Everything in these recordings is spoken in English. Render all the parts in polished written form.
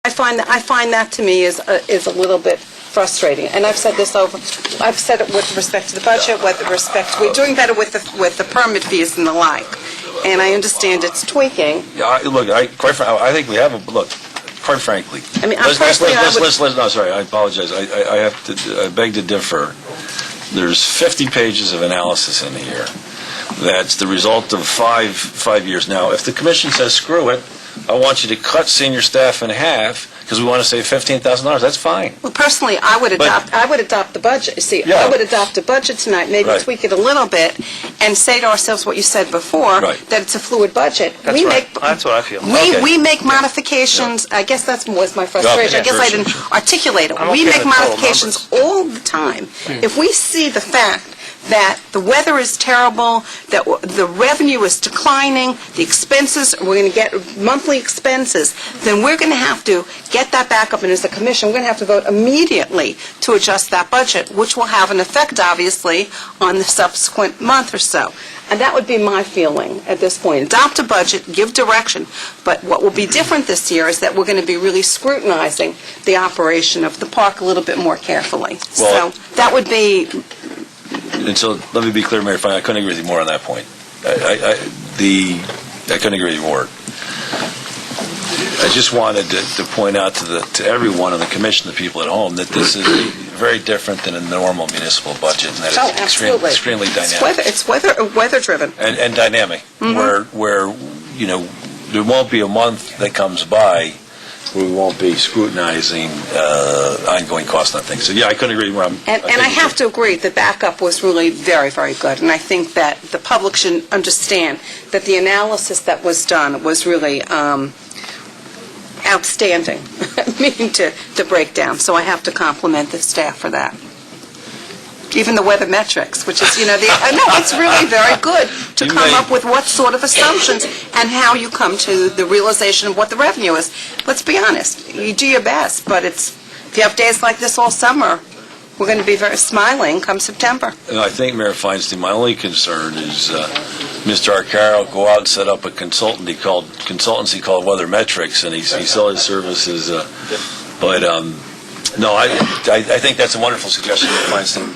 I find that to me is a little bit frustrating, and I've said this over. I've said it with respect to the budget, with respect we're doing better with the permit fees and the like, and I understand it's tweaking. Yeah, look, I think we have a look. Quite frankly, I mean, no, sorry, I apologize. I have to I beg to differ. There's 50 pages of analysis in here. That's the result of five years. Now, if the commission says screw it, I want you to cut senior staff in half because we want to save $15,000. That's fine. Well, personally, I would adopt the budget. See, Yeah. I would adopt a budget tonight, maybe Right. tweak it a little bit, and say to ourselves what you said before, Right. that it's a fluid budget. That's right. That's what I feel. We make modifications. I guess that was my frustration. Yeah, I guess I sure, didn't sure. articulate it. I'm We okay make with total modifications all the time. If we see the fact that the weather is terrible, that the revenue is declining, the expenses, we're going to get monthly expenses, then we're going to have to get that back up, and as a commission, we're going to have to vote immediately to adjust that budget, which will have an effect, obviously, on the subsequent month or so. And that would be my feeling at this point. Adopt a budget, give direction, but what will be different this year is that we're going to be really scrutinizing the operation of the park a little bit more carefully. Well, So that would be... And so let me be clear, Mayor, I couldn't agree with you more on that point. I couldn't agree with you more. I just wanted to point out to everyone on the commission, the people at home, that this is very different than a normal municipal budget, and that it's extremely dynamic. It's weather-driven. And dynamic, where there won't be a month that comes by where we won't be scrutinizing ongoing costs on things. So, yeah, I couldn't agree more. And I have to agree, the backup was really very, very good. And I think that the public should understand that the analysis that was done was really outstanding, meaning to break down. So I have to compliment the staff for that. Even the weather metrics, which is, it's really very good to come up with what sort of assumptions and how you come to the realization of what the revenue is. Let's be honest, you do your best, but if you have days like this all summer, we're going to be very smiling come September. And I think, Mayor Feinstein, my only concern is Mr. Arcaro go out and set up a consultancy called Weather Metrics, and he sells his services. No, I think that's a wonderful suggestion, Mayor Feinstein.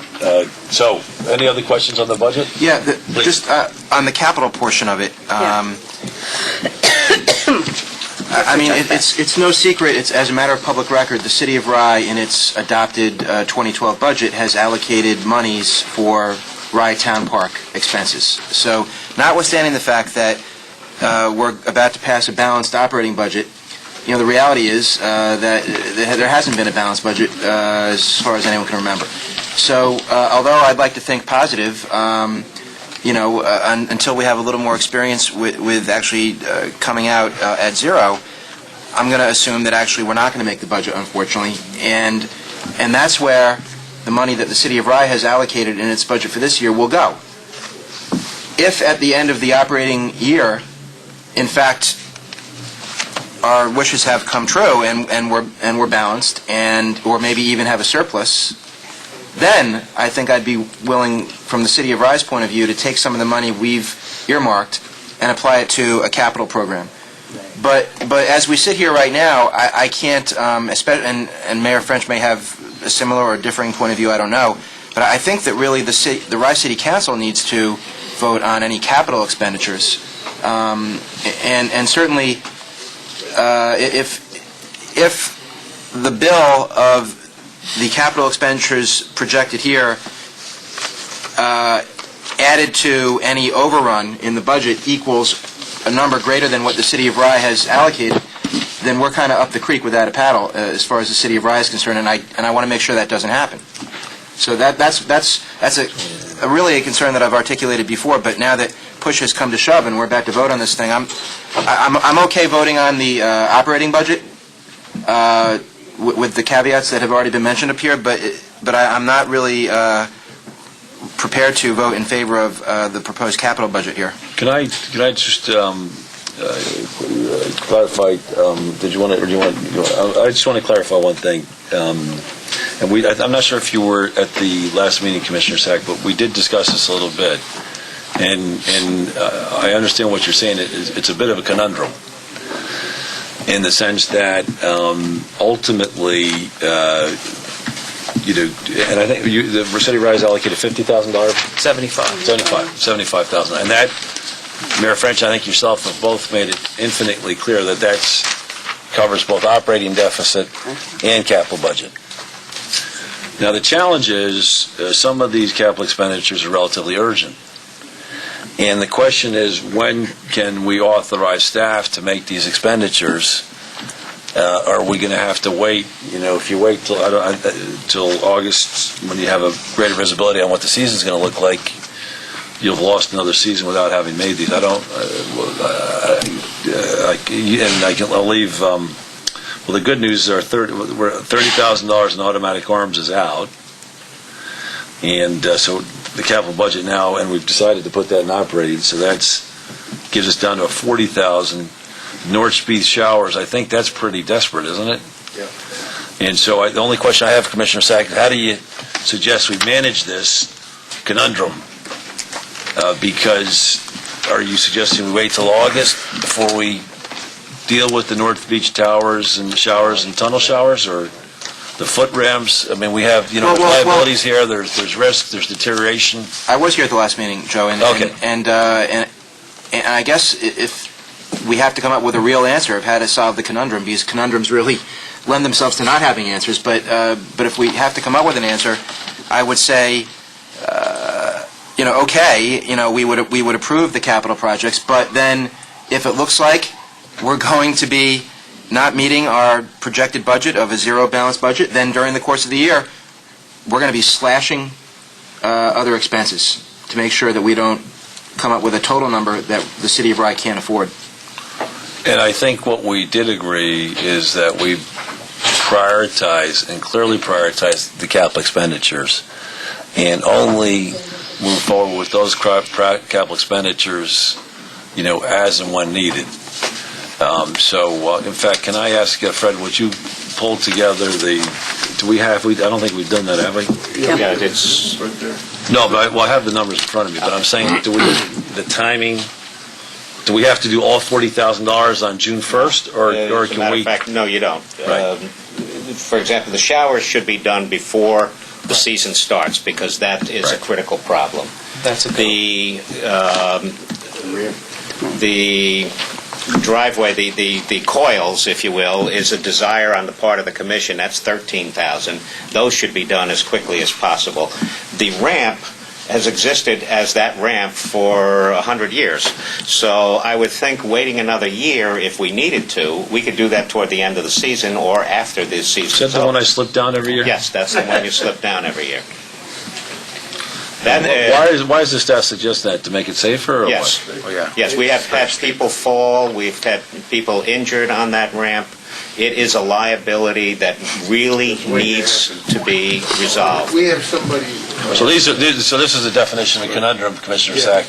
So, any other questions on the budget? Yeah, just on the capital portion of it. I mean, it's no secret. It's as a matter of public record. The City of Rye, in its adopted 2012 budget, has allocated monies for Rye Town Park expenses. So, notwithstanding the fact that we're about to pass a balanced operating budget, the reality is that there hasn't been a balanced budget as far as anyone can remember. So, although I'd like to think positive, until we have a little more experience with actually coming out at zero, I'm going to assume that actually we're not going to make the budget, unfortunately, and that's where the money that the City of Rye has allocated in its budget for this year will go. If at the end of the operating year, in fact, our wishes have come true and we're balanced or maybe even have a surplus, then I think I'd be willing, from the City of Rye's point of view, to take some of the money we've earmarked and apply it to a capital program. But as we sit here right now, I can't, and Mayor French may have a similar or differing point of view, I don't know, but I think that really the Rye City Council needs to vote on any capital expenditures. And certainly, if the bill of the capital expenditures projected here added to any overrun in the budget equals a number greater than what the City of Rye has allocated, then we're kind of up the creek without a paddle as far as the City of Rye is concerned, and I want to make sure that doesn't happen. So that's a really a concern that I've articulated before, but now that push has come to shove and we're about to vote on this thing, I'm okay voting on the operating budget with the caveats that have already been mentioned up here, but I'm not really prepared to vote in favor of the proposed capital budget here. Can I just clarify? Did you want to? Or do you want? I just want to clarify one thing. And I'm not sure if you were at the last meeting, Commissioner Sack, but we did discuss this a little bit. And I understand what you're saying. It's a bit of a conundrum. in the sense that ultimately, and I think the Mercedes Rise allocated $50,000. $75,000, and that, Mayor French, I think yourself have both made it infinitely clear that covers both operating deficit and capital budget. Now the challenge is some of these capital expenditures are relatively urgent. And the question is, when can we authorize staff to make these expenditures? Are we going to have to wait? If you wait till August, when you have a greater visibility on what the season's going to look like, you've lost another season without having made these. I'll leave. Well, the good news are $30,000 in automatic arms is out, and so the capital budget now, and we've decided to put that in operating, so that gives us down to a $40,000. North Speed showers, I think that's pretty desperate, isn't it? Yeah. And so the only question I have, Commissioner Sack, how do you suggest we manage this conundrum? Because are you suggesting we wait till August before we deal with the North Beach towers and showers and tunnel showers, or the foot ramps? I mean, we have there's liabilities here. There's risk. There's deterioration. I was here at the last meeting, Joe, and I guess if we have to come up with a real answer of how to solve the conundrum, because conundrums really lend themselves to not having answers. But if we have to come up with an answer, I would say, we would approve the capital projects, but then if it looks like we're going to be not meeting our projected budget of a zero balanced budget, then during the course of the year, we're going to be slashing other expenses to make sure that we don't come up with a total number that the City of Rye can't afford. And I think what we did agree is that we prioritize and clearly prioritize the capital expenditures and only move forward with those capital expenditures, as and when needed. In fact, can I ask Fred, would you pull together I don't think we've done that, have we? Yeah, it's right there. No, but I have the numbers in front of me, but I'm saying, the timing, do we have to do all $40,000 on June 1st, or As a can matter we? of fact, no, you don't. Right. For example, the showers should be done before the season starts, because that is a critical problem. That's a The driveway, the coils, if you will, is a desire on the part of the commission. That's $13,000. Those should be done as quickly as possible. The ramp has existed as that ramp for 100 years. So I would think waiting another year, if we needed to, we could do that toward the end of the season or after the season. Is that the one I slip down every year? Yes, that's the one you slip down every year. Why does the staff suggest that? To make it safer, or Yes. what? Oh, yeah. Yes, we have had people fall, we've had people injured on that ramp. It is a liability that really needs to be resolved. We have somebody. So this is the definition of conundrum, Commissioner Sack.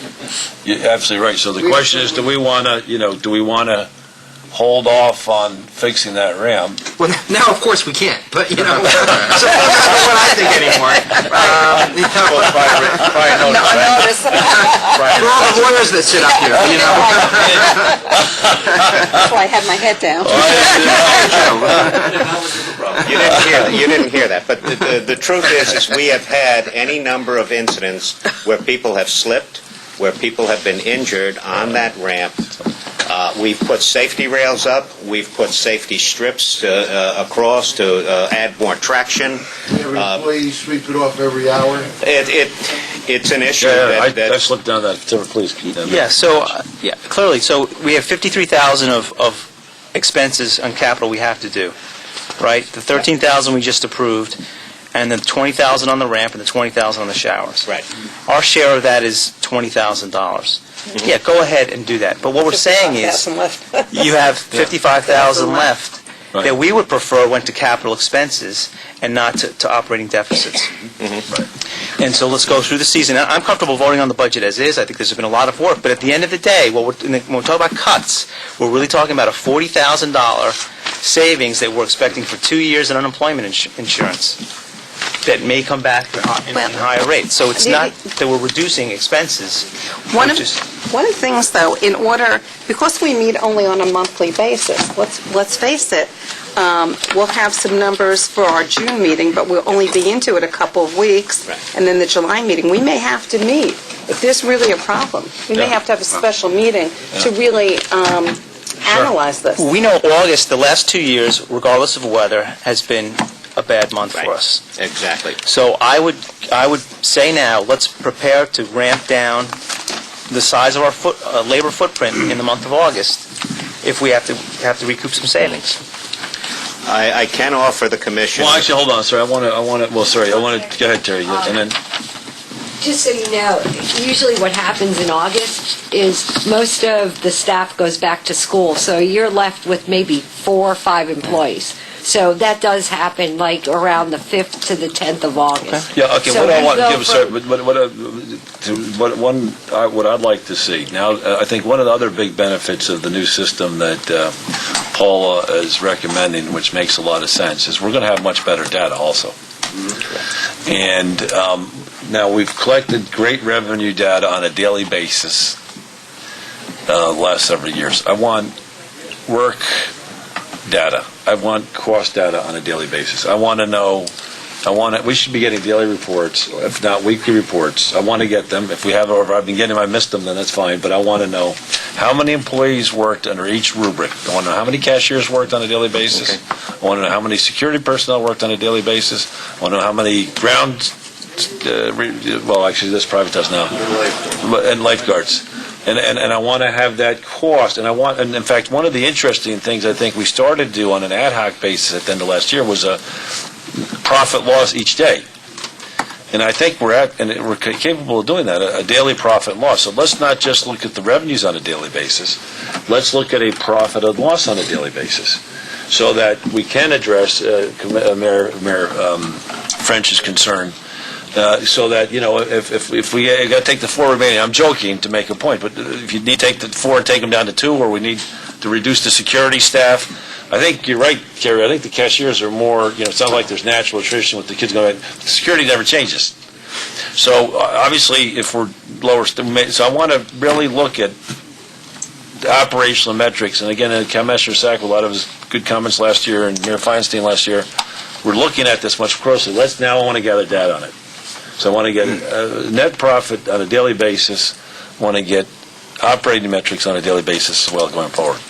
You're absolutely right. So the question is, do we want to hold off on fixing that ramp? Well, now of course we can't, but so that's not what I think anymore. For all the lawyers that sit up here, That's why I had my head down. You didn't hear that, but the truth is we have had any number of incidents where people have slipped, where people have been injured on that ramp. We've put safety rails up. We've put safety strips across to add more traction. Every employee sweep it off every hour. It's an issue I that slipped down that. Please. Clearly. So we have 53,000 of expenses on capital we have to do, right? The 13,000 we just approved, and then 20,000 on the ramp and the 20,000 on the showers. Right. Our share of that is $20,000. Yeah, go ahead and do that. But what we're saying is, you have 55,000 left Right. that we would prefer went to capital expenses and not to operating deficits. Right. And so let's go through the season. I'm comfortable voting on the budget as is. I think there's been a lot of work. But at the end of the day, when we're talking about cuts, we're really talking about a $40,000 savings that we're expecting for 2 years in unemployment insurance. that may come back in Well, higher rates. So it's the- not that we're reducing expenses. One we're of, just- one of the things, though, because we meet only on a monthly basis, let's face it, we'll have some numbers for our June meeting, but we'll only be into it a couple of weeks, Right. and then the July meeting, we may have to meet. If there's really a problem, we may Yeah. have to have a special meeting to really analyze this. We know August, the last 2 years, regardless of weather, has been a bad month for Right. us. Exactly. So I would say now, let's prepare to ramp down the size of our labor footprint in the month of August if we have to recoup some savings. I can offer the commission... Well, actually, hold on, sorry, I want to, go ahead, Terry, and then, Just so you know, usually what happens in August is most of the staff goes back to school, so you're left with maybe 4 or 5 employees. So that does happen like around the 5th to the 10th of August. yeah, okay, So what I you want, go give, sorry, from- what I'd like to see, now, I think one of the other big benefits of the new system that Paula is recommending, which makes a lot of sense, is we're going to have much better data also. And now, we've collected great revenue data on a daily basis the last several years. I want work data. I want cost data on a daily basis. I want to know, we should be getting daily reports, if not weekly reports. I want to get them. If we have, or if I've been getting them, I missed them, then that's fine. But I want to know how many employees worked under each rubric. I want to know how many cashiers worked on a daily basis. I want to know how many security personnel worked on a daily basis. I want to know how many ground, well, actually, this probably does now, and lifeguards. And I want to have that cost, and in fact, one of the interesting things I think we started to do on an ad hoc basis at the end of last year was a profit loss each day. And I think we're capable of doing that, a daily profit and loss. So let's not just look at the revenues on a daily basis. Let's look at a profit and loss on a daily basis, so that we can address Mayor French's concern. So that, if we got to take the 4 remaining, I'm joking to make a point, but if you need to take the 4 and take them down to 2, or we need to reduce the security staff, I think you're right, Kerry. I think the cashiers are more, it sounds like there's natural attrition with the kids going, security never changes. So obviously, if we're lower, so I want to really look at the operational metrics. And again, Commissioner Sack, a lot of his good comments last year, and Mayor Feinstein last year, we're looking at this much closer. I want to gather data on it. So I want to get net profit on a daily basis. I want to get operating metrics on a daily basis as well going forward.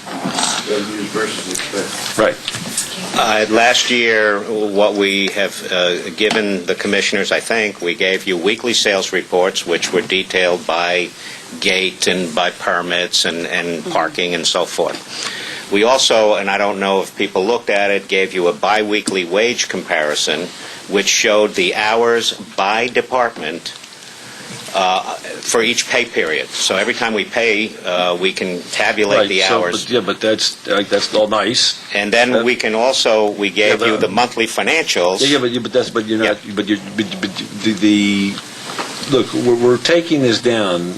Revenues versus expense. Right. Last year, what we have given the commissioners, I think, we gave you weekly sales reports, which were detailed by gate and by permits and parking and so forth. We also, and I don't know if people looked at it, gave you a biweekly wage comparison, which showed the hours by department for each pay period. So every time we pay, we can tabulate the hours. But that's all nice. And then we can also, we gave you the monthly financials. Look, we're taking this down.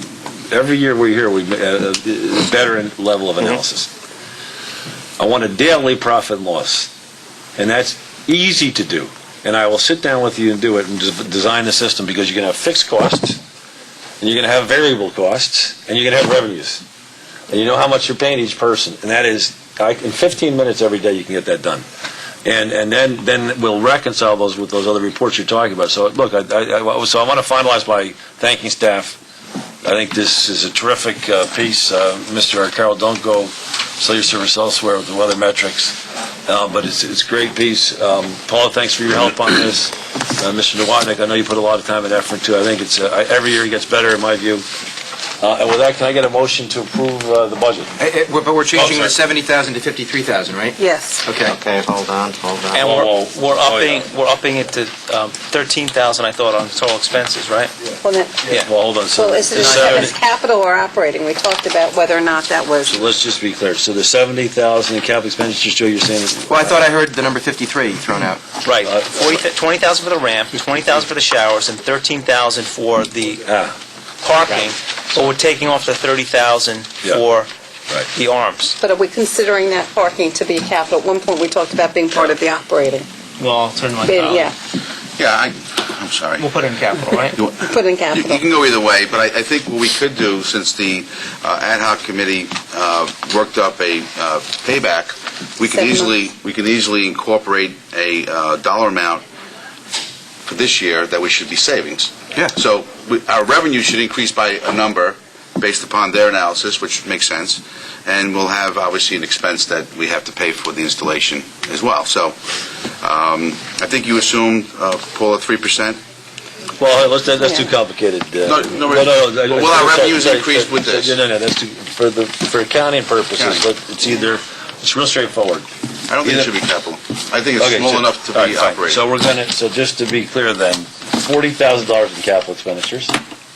Every year we're here, we a better level of analysis. I want a daily profit and loss, and that's easy to do. And I will sit down with you and do it and design the system, because you're going to have fixed costs, and you're going to have variable costs, and you're going to have revenues. And you know how much you're paying each person. And that is, in 15 minutes every day you can get that done. And then we'll reconcile those with those other reports you're talking about. So look, so I want to finalize by thanking staff. I think this is a terrific piece. Mr. Carroll, don't go sell your service elsewhere with the weather metrics. But it's a great piece. Paula, thanks for your help on this. Mr. Nowotnik, I know you put a lot of time and effort to it. I think it's every year it gets better in my view. And with that, can I get a motion to approve the budget? But we're changing Oh, the 70,000 to 53,000, right? Yes. Okay. Okay, hold on. And we're upping it to 13,000, I thought, on total expenses, right? Well, then- Yeah. Well, hold on. So well, is it as capital or operating? We talked about whether or not that was... So let's just be clear. So the 70,000 in capital expenditures, Joe, you're saying... Well, I thought I heard the number 53 thrown out. Right. 20,000 for the ramp, 20,000 for the showers, and 13,000 for the parking. But we're taking off the 30,000 for the arms. But are we considering that parking to be capital? At one point, we talked about being part of the operating. Well, I'll turn my Yeah. Yeah, I'm sorry. We'll put it in capital, right? Put in You capital. can go either way, but I think what we could do, since the ad hoc committee worked up a payback, we can 7 months. easily incorporate a dollar amount for this year that we should be savings. Yeah. So our revenue should increase by a number based upon their analysis, which makes sense, and we'll have obviously an expense that we have to pay for the installation as well. So I think you assumed, Paul, at 3%. Well, that's too complicated. No, Well, our revenues increased with this. No, that's too, for accounting purposes, it's real straightforward. I don't think it should be capital. I think it's Okay, small so- enough to all right, be fine. operated. So just to be clear then, $40,000 in capital expenditures,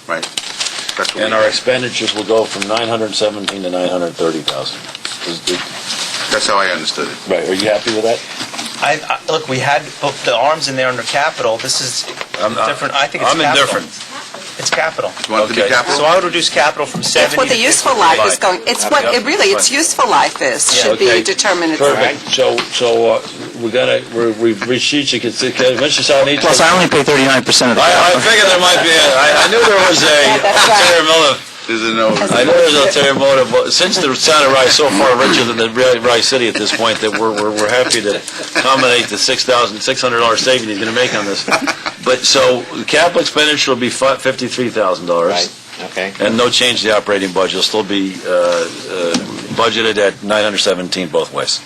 Right. That's what and we- our expenditures will go from 917 to 930,000. That's how I understood it. Right, are you happy with that? Look, we had both the arms in there under capital. This is different. I think it's I'm capital. indifferent. It's capital. You want it to be Okay. capital? So I would reduce capital from 70 It's what the to useful 50. life is going, it's what, it really, its useful life is, should be Okay. determined. Perfect. So we've reached each, you can see, Mr. Salanich. Plus, I only pay 39% of the I figured there might be, I knew there was a That's right. ulterior motive. There's a no. I know there's an ulterior motive, but since the town of Rye is so far richer than the Rye City at this point, that we're happy to accommodate the $6,600 saving he's going to make on this. But, so, the capital expenditure will be $53,000. Right, okay. And no change to the operating budget. It'll still be budgeted at 917 both ways.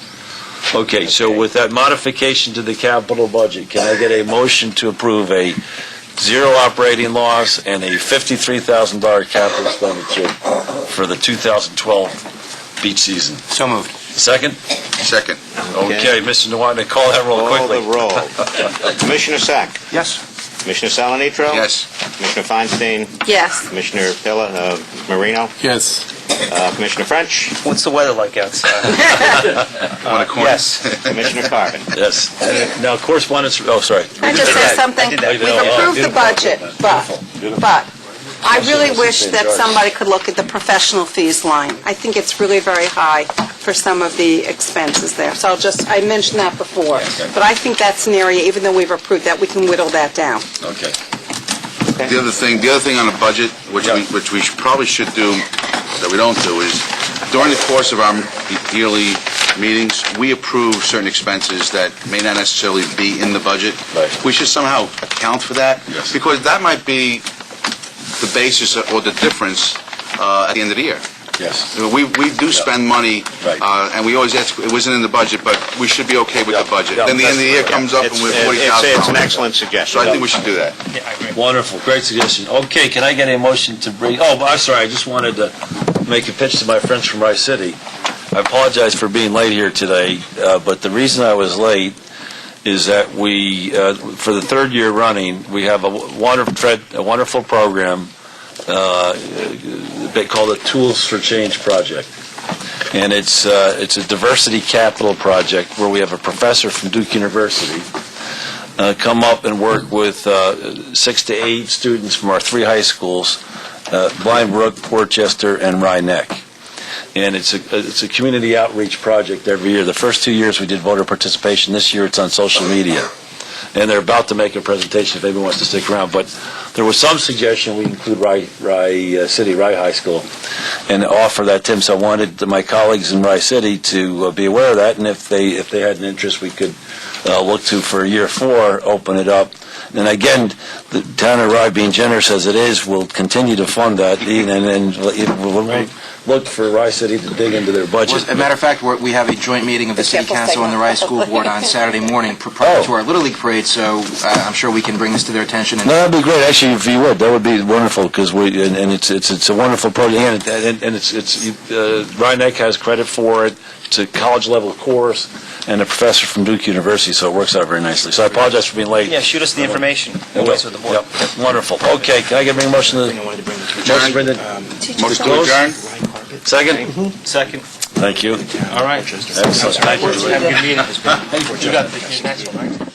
Okay, so with that modification to the capital budget, can I get a motion to approve a zero operating loss and a $53,000 capital expenditure for the 2012 beach season? So moved. Second? Second. Okay, Mr. Nwatnik, call that roll Call quickly. the roll. Commissioner Sack. Yes. Commissioner Salanitro. Yes. Commissioner Feinstein. Yes. Commissioner Marino. Yes. Commissioner French. What's the weather like outside? Want a corn? Yes. Commissioner Carvin. Yes. Now, correspondence, oh, sorry. Can I just say something? did that. We've approved the budget, but I really wish that somebody could look at the professional fees line. I think it's really very high for some of the expenses there. So I mentioned that before. But I think that's an area, even though we've approved that, we can whittle that down. Okay. The other thing on the budget, which we probably should do, that we don't do, is during the course of our yearly meetings, we approve certain expenses that may not necessarily be in the budget. Right. We should somehow account for that. Yes. Because that might be the basis or the difference at the end of the year. Yes. We do spend money, Right. and we always ask, it wasn't in the budget, but we should be okay with Yeah. the budget. Yeah, Then the end of the year that's- comes up and we're $40,000. It's an excellent So suggestion. I think we should do that. Yeah, I agree. Wonderful, great suggestion. Okay, can I get a motion to bring, I'm sorry, I just wanted to make a pitch to my friends from Rice City. I apologize for being late here today, but the reason I was late is that we, for the third year running, we have a wonderful program they call it Tools for Change Project. And it's a diversity capital project where we have a professor from Duke University come up and work with 6 to 8 students from our 3 high schools, Blind Brook, Portchester, and Rye Neck. And it's a community outreach project every year. The first 2 years we did voter participation. This year it's on social media. And they're about to make a presentation if anyone wants to stick around. But there was some suggestion we include Rye High School and offer that to him. So I wanted my colleagues in Rye City to be aware of that. And if they had an interest, we could look to, for year 4, open it up. And again, the town of Rye, being generous as it is, will continue to fund that. And we'll look for Rye City to dig into their budget. As a matter of fact, we have a joint meeting of the City Council and the Rye School Board on Saturday morning prior to our Little League Parade, so I'm sure we can bring this to their attention. No, that'd be great. Actually, if you would, that would be wonderful, because it's a wonderful program, and Rye Neck has credit for it. It's a college-level course, and a professor from Duke University, so it works out very nicely. So I apologize for being late. Yeah, shoot us the information. We'll We'll answer the board. Yep, wonderful. Okay, can I get a motion to Motion to adjourn? Second? Second. Thank you. All right. Excellent. Have a good meeting. You got the next one, right?